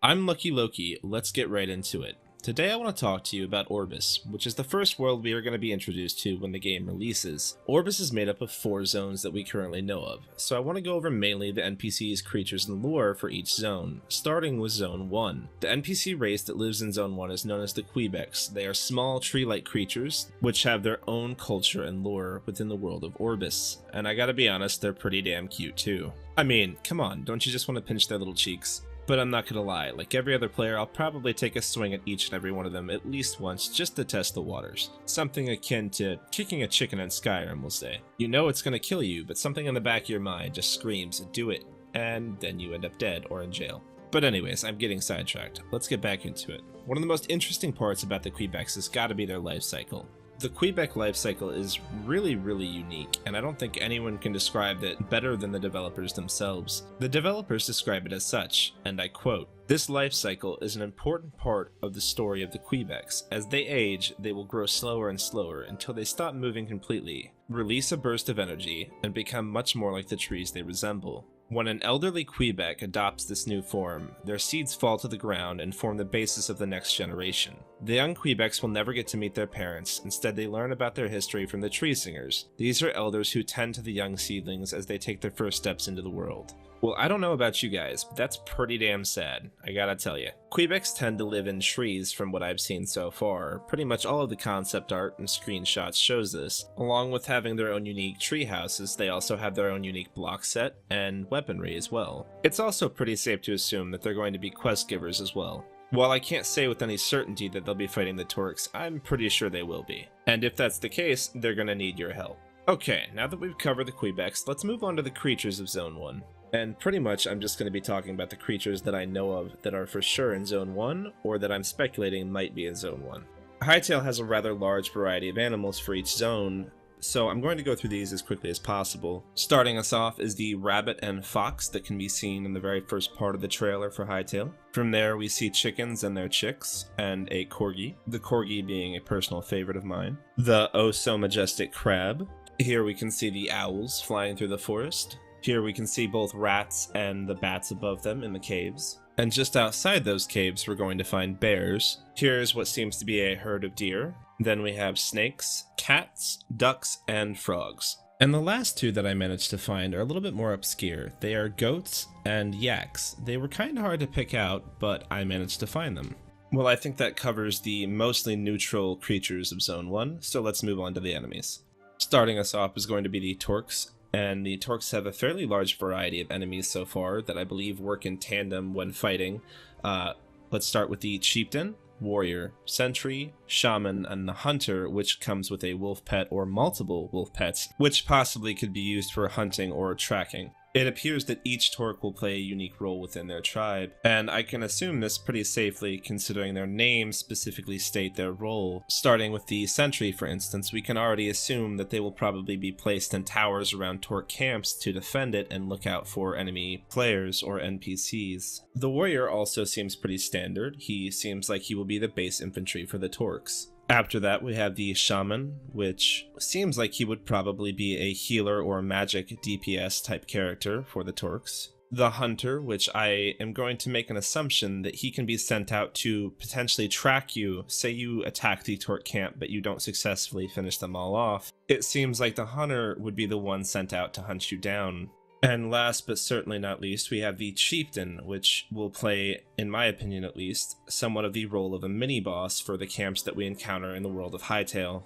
I'm Lucky Loki, let's get right into it. Today I want to talk to you about Orbis, which is the first world we are going to be introduced to when the game releases. Orbis is made up of 4 zones that we currently know of, so I want to go over mainly the NPCs, creatures, and lore for each zone, starting with Zone 1. The NPC race that lives in Zone 1 is known as the Quebecs. They are small tree-like creatures, which have their own culture and lore within the world of Orbis, and I gotta be honest, they're pretty damn cute too. I mean, come on, don't you just want to pinch their little cheeks? But I'm not gonna lie, like every other player, I'll probably take a swing at each and every one of them at least once just to test the waters. Something akin to kicking a chicken in Skyrim, we'll say. You know it's gonna kill you, but something in the back of your mind just screams, do it, and then you end up dead or in jail. But anyways, I'm getting sidetracked. Let's get back into it. One of the most interesting parts about the Quebecs has gotta be their life cycle. The Quebec life cycle is really unique, and I don't think anyone can describe it better than the developers themselves. The developers describe it as such, and I quote, "This life cycle is an important part of the story of the Quebecs. As they age, they will grow slower and slower until they stop moving completely, release a burst of energy, and become much more like the trees they resemble. When an elderly Quebec adopts this new form, their seeds fall to the ground and form the basis of the next generation. The young Quebecs will never get to meet their parents, instead they learn about their history from the tree singers. These are elders who tend to the young seedlings as they take their first steps into the world." Well, I don't know about you guys, but that's pretty damn sad, I gotta tell you. Quebecs tend to live in trees from what I've seen so far. Pretty much all of the concept art and screenshots shows this. Along with having their own unique tree houses, they also have their own unique block set and weaponry as well. It's also pretty safe to assume that they're going to be quest givers as well. While I can't say with any certainty that they'll be fighting the Torques, I'm pretty sure they will be. And if that's the case, they're gonna need your help. Okay, now that we've covered the Quebecs, let's move on to the creatures of Zone 1. And pretty much I'm just going to be talking about the creatures that I know of that are for sure in Zone 1, or that I'm speculating might be in Zone 1. Hytale has a rather large variety of animals for each zone, so I'm going to go through these as quickly as possible. Starting us off is the rabbit and fox that can be seen in the very first part of the trailer for Hytale. From there we see chickens and their chicks, and a corgi, the corgi being a personal favorite of mine. The oh so majestic crab. Here we can see the owls flying through the forest. Here we can see both rats and the bats above them in the caves. And just outside those caves we're going to find bears. Here's what seems to be a herd of deer. Then we have snakes, cats, ducks, and frogs. And the last 2 that I managed to find are a little bit more obscure. They are goats and yaks. They were kind of hard to pick out, but I managed to find them. Well, I think that covers the mostly neutral creatures of Zone 1, so let's move on to the enemies. Starting us off is going to be the Torques. And the Torques have a fairly large variety of enemies so far that I believe work in tandem when fighting. Let's start with the Chieftain, Warrior, Sentry, Shaman, and the Hunter, which comes with a wolf pet or multiple wolf pets, which possibly could be used for hunting or tracking. It appears that each Torque will play a unique role within their tribe, and I can assume this pretty safely considering their names specifically state their role. Starting with the Sentry, for instance, we can already assume that they will probably be placed in towers around Torque camps to defend it and look out for enemy players or NPCs. The Warrior also seems pretty standard. He seems like he will be the base infantry for the Torques. After that, we have the Shaman, which seems like he would probably be a healer or magic DPS type character for the Torques. The Hunter, which I am going to make an assumption that he can be sent out to potentially track you. Say you attack the Torque camp, but you don't successfully finish them all off. It seems like the Hunter would be the one sent out to hunt you down. And last but certainly not least, we have the Chieftain, which will play, in my opinion at least, somewhat of the role of a mini-boss for the camps that we encounter in the world of Hytale.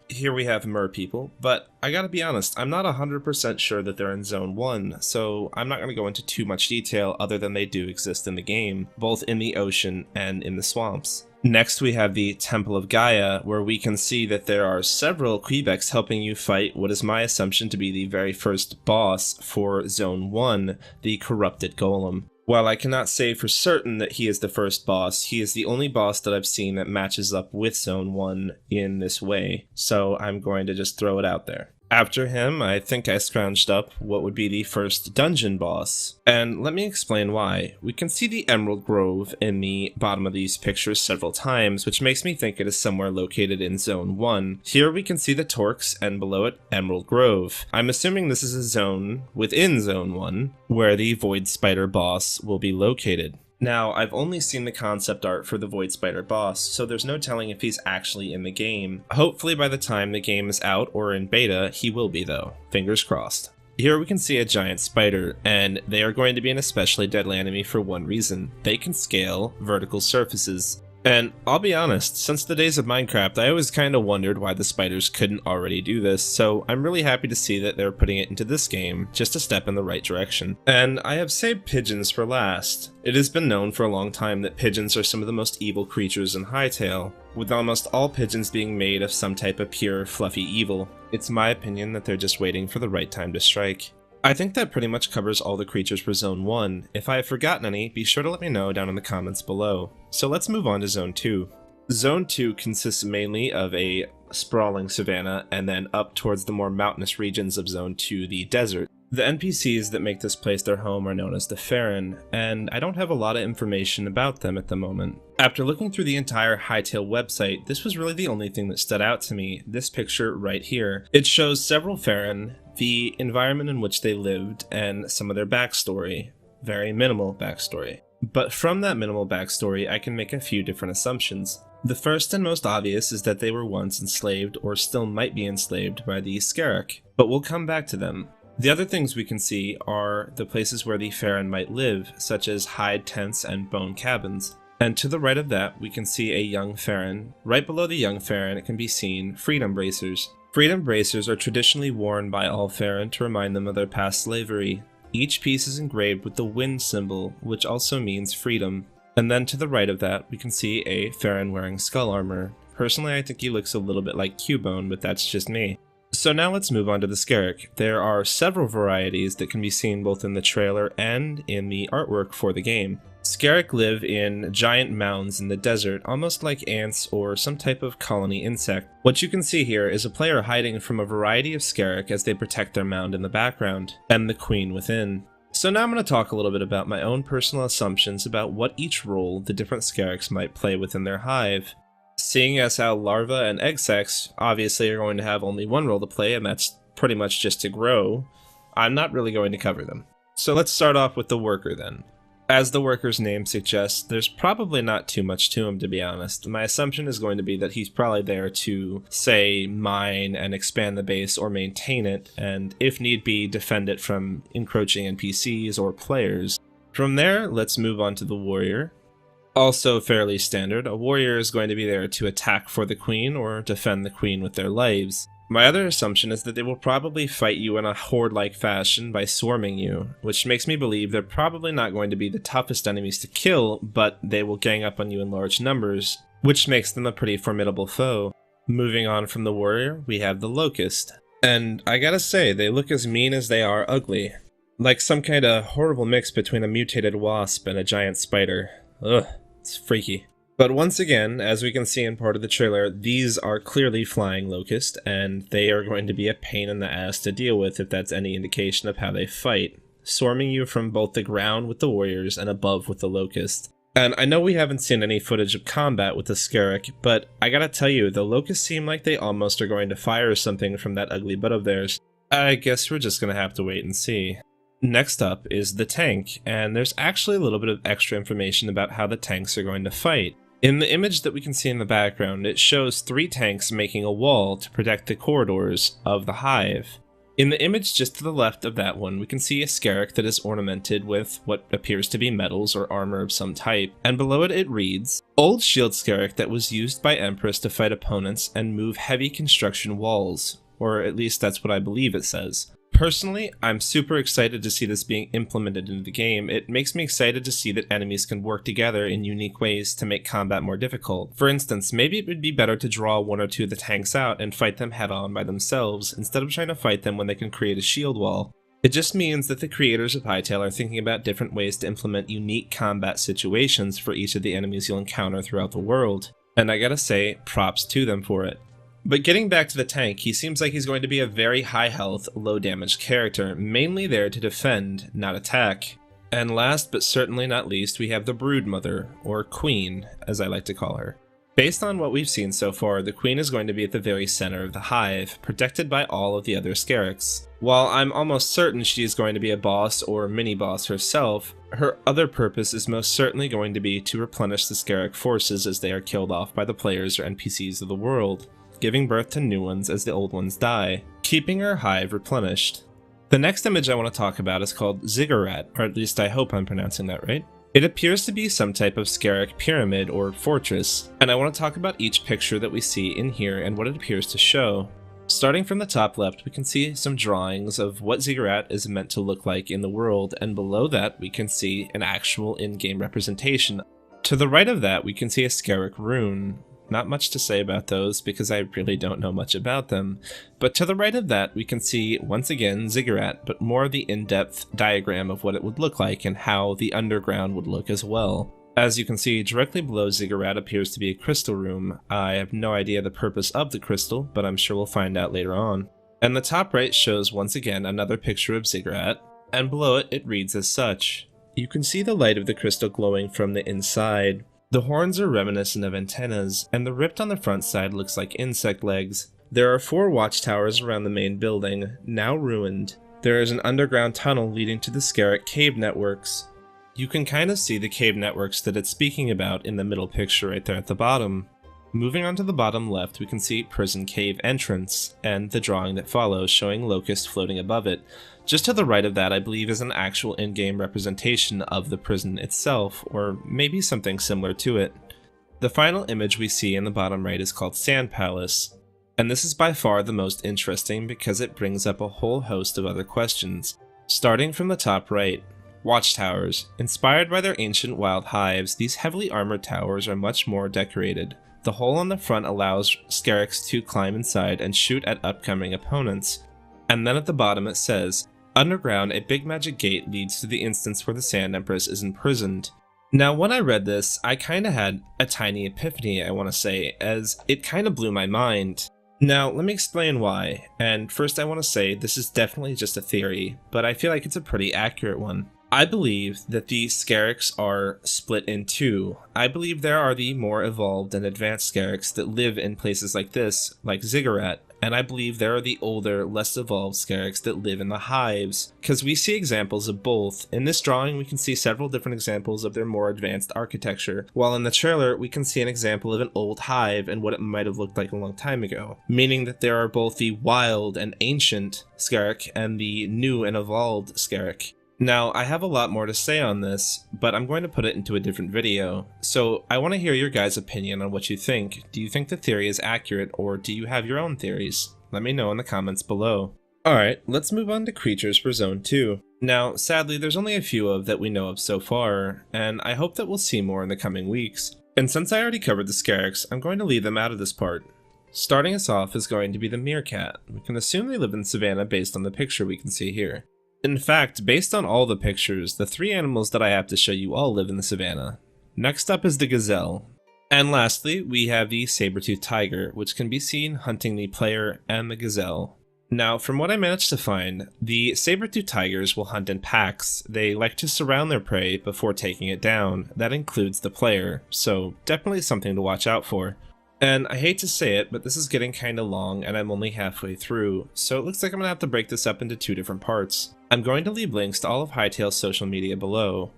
Here we have merpeople, but I gotta be honest, I'm not 100% sure that they're in Zone 1, so I'm not gonna go into too much detail other than they do exist in the game, both in the ocean and in the swamps. Next we have the Temple of Gaia, where we can see that there are several Quebecs helping you fight what is my assumption to be the very first boss for Zone 1, the Corrupted Golem. While I cannot say for certain that he is the first boss, he is the only boss that I've seen that matches up with Zone 1 in this way, so I'm going to just throw it out there. After him, I think I scrounged up what would be the first dungeon boss. And let me explain why. We can see the Emerald Grove in the bottom of these pictures several times, which makes me think it is somewhere located in Zone 1. Here we can see the Torques, and below it, Emerald Grove. I'm assuming this is a zone within Zone 1, where the Void Spider boss will be located. Now, I've only seen the concept art for the Void Spider boss, so there's no telling if he's actually in the game. Hopefully by the time the game is out or in beta, he will be though. Fingers crossed. Here we can see a giant spider, and they are going to be an especially deadly enemy for one reason. They can scale vertical surfaces. And I'll be honest, since the days of Minecraft, I always kind of wondered why the spiders couldn't already do this, so I'm really happy to see that they're putting it into this game, just a step in the right direction. And I have saved pigeons for last. It has been known for a long time that pigeons are some of the most evil creatures in Hytale, with almost all pigeons being made of some type of pure, fluffy evil. It's my opinion that they're just waiting for the right time to strike. I think that pretty much covers all the creatures for Zone 1. If I have forgotten any, be sure to let me know down in the comments below. So let's move on to Zone 2. Zone 2 consists mainly of a sprawling savanna, and then up towards the more mountainous regions of Zone 2, the desert. The NPCs that make this place their home are known as the Farron, and I don't have a lot of information about them at the moment. After looking through the entire Hytale website, this was really the only thing that stood out to me, this picture right here. It shows several Farron, the environment in which they lived, and some of their backstory. Very minimal backstory. But from that minimal backstory, I can make a few different assumptions. The first and most obvious is that they were once enslaved, or still might be enslaved, by the SCARAK, but we'll come back to them. The other things we can see are the places where the Farron might live, such as hide tents and bone cabins. And to the right of that, we can see a young Farron. Right below the young Farron, it can be seen freedom bracers. Freedom bracers are traditionally worn by all Farron to remind them of their past slavery. Each piece is engraved with the wind symbol, which also means freedom. And then to the right of that, we can see a Farron wearing skull armor. Personally, I think he looks a little bit like Cubone, but that's just me. So now let's move on to the SCARAK. There are several varieties that can be seen both in the trailer and in the artwork for the game. SCARAK live in giant mounds in the desert, almost like ants or some type of colony insect. What you can see here is a player hiding from a variety of SCARAK as they protect their mound in the background, and the queen within. So now I'm going to talk a little bit about my own personal assumptions about what each role the different SCARAKs might play within their hive. Seeing as how larvae and egg sacs obviously are going to have only one role to play, and that's pretty much just to grow, I'm not really going to cover them. So let's start off with the worker then. As the worker's name suggests, there's probably not too much to him, to be honest. My assumption is going to be that he's probably there to, say, mine and expand the base or maintain it, and if need be, defend it from encroaching NPCs or players. From there, let's move on to the warrior. Also fairly standard, a warrior is going to be there to attack for the queen or defend the queen with their lives. My other assumption is that they will probably fight you in a horde-like fashion by swarming you, which makes me believe they're probably not going to be the toughest enemies to kill, but they will gang up on you in large numbers, which makes them a pretty formidable foe. Moving on from the warrior, we have the locust. And I gotta say, they look as mean as they are ugly. Like some kind of horrible mix between a mutated wasp and a giant spider. Ugh. It's freaky. But once again, as we can see in part of the trailer, these are clearly flying locusts, and they are going to be a pain in the ass to deal with if that's any indication of how they fight, swarming you from both the ground with the warriors and above with the locust. And I know we haven't seen any footage of combat with the SCARAK, but I gotta tell you, the locusts seem like they almost are going to fire something from that ugly butt of theirs. I guess we're just gonna have to wait and see. Next up is the tank, and there's actually a little bit of extra information about how the tanks are going to fight. In the image that we can see in the background, it shows 3 tanks making a wall to protect the corridors of the hive. In the image just to the left of that one, we can see a SCARAK that is ornamented with what appears to be metals or armor of some type, and below it it reads, "Old shield SCARAK that was used by Empress to fight opponents and move heavy construction walls," or at least that's what I believe it says. Personally, I'm super excited to see this being implemented into the game. It makes me excited to see that enemies can work together in unique ways to make combat more difficult. For instance, maybe it would be better to draw 1 or 2 of the tanks out and fight them head-on by themselves, instead of trying to fight them when they can create a shield wall. It just means that the creators of Hytale are thinking about different ways to implement unique combat situations for each of the enemies you'll encounter throughout the world. And I gotta say, props to them for it. But getting back to the tank, he seems like he's going to be a very high health, low damage character, mainly there to defend, not attack. And last but certainly not least, we have the Broodmother, or Queen, as I like to call her. Based on what we've seen so far, the queen is going to be at the very center of the hive, protected by all of the other SCARAKs. While I'm almost certain she is going to be a boss or mini-boss herself, her other purpose is most certainly going to be to replenish the SCARAK forces as they are killed off by the players or NPCs of the world, giving birth to new ones as the old ones die, keeping her hive replenished. The next image I want to talk about is called Ziggurat, or at least I hope I'm pronouncing that right. It appears to be some type of SCARAK pyramid or fortress, and I want to talk about each picture that we see in here and what it appears to show. Starting from the top left, we can see some drawings of what Ziggurat is meant to look like in the world, and below that we can see an actual in-game representation. To the right of that, we can see a SCARAK rune. Not much to say about those because I really don't know much about them. But to the right of that, we can see, once again, Ziggurat, but more of the in-depth diagram of what it would look like and how the underground would look as well. As you can see, directly below Ziggurat appears to be a crystal room. I have no idea the purpose of the crystal, but I'm sure we'll find out later on. And the top right shows once again another picture of Ziggurat, and below it, it reads as such. You can see the light of the crystal glowing from the inside. The horns are reminiscent of antennas, and the rift on the front side looks like insect legs. There are 4 watchtowers around the main building, now ruined. There is an underground tunnel leading to the SCARAK cave networks. You can kind of see the cave networks that it's speaking about in the middle picture right there at the bottom. Moving on to the bottom left, we can see prison cave entrance, and the drawing that follows showing Locust floating above it. Just to the right of that, I believe, is an actual in-game representation of the prison itself, or maybe something similar to it. The final image we see in the bottom right is called Sand Palace, and this is by far the most interesting because it brings up a whole host of other questions. Starting from the top right, watchtowers. Inspired by their ancient wild hives, these heavily armored towers are much more decorated. The hole on the front allows SCARAKs to climb inside and shoot at upcoming opponents. And then at the bottom it says, underground, a big magic gate leads to the instance where the Sand Empress is imprisoned. Now when I read this, I kinda had a tiny epiphany, I want to say, as it kinda blew my mind. Now let me explain why, and first I want to say this is definitely just a theory, but I feel like it's a pretty accurate one. I believe that the SCARAKs are split in two. I believe there are the more evolved and advanced SCARAKs that live in places like this, like Ziggurat, and I believe there are the older, less evolved SCARAKs that live in the hives, because we see examples of both. In this drawing we can see several different examples of their more advanced architecture, while in the trailer we can see an example of an old hive and what it might have looked like a long time ago, meaning that there are both the wild and ancient SCARAK and the new and evolved SCARAK. Now, I have a lot more to say on this, but I'm going to put it into a different video, so I want to hear your guys' opinion on what you think. Do you think the theory is accurate, or do you have your own theories? Let me know in the comments below. Alright, let's move on to creatures for Zone 2. Now, sadly, there's only a few that we know of so far, and I hope that we'll see more in the coming weeks. And since I already covered the SCARAKs, I'm going to leave them out of this part. Starting us off is going to be the Meerkat. We can assume they live in Savannah based on the picture we can see here. In fact, based on all the pictures, the 3 animals that I have to show you all live in the savannah. Next up is the Gazelle. And lastly, we have the saber-toothed tiger, which can be seen hunting the player and the Gazelle. Now, from what I managed to find, the saber-toothed tigers will hunt in packs. They like to surround their prey before taking it down. That includes the player, so definitely something to watch out for. And I hate to say it, but this is getting kinda long and I'm only halfway through, so it looks like I'm gonna have to break this up into 2 different parts. I'm going to leave links to all of Hytale's social media below.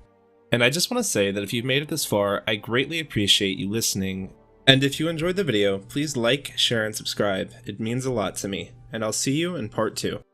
And I just want to say that if you've made it this far, I greatly appreciate you listening. And if you enjoyed the video, please like, share, and subscribe. It means a lot to me. And I'll see you in part 2.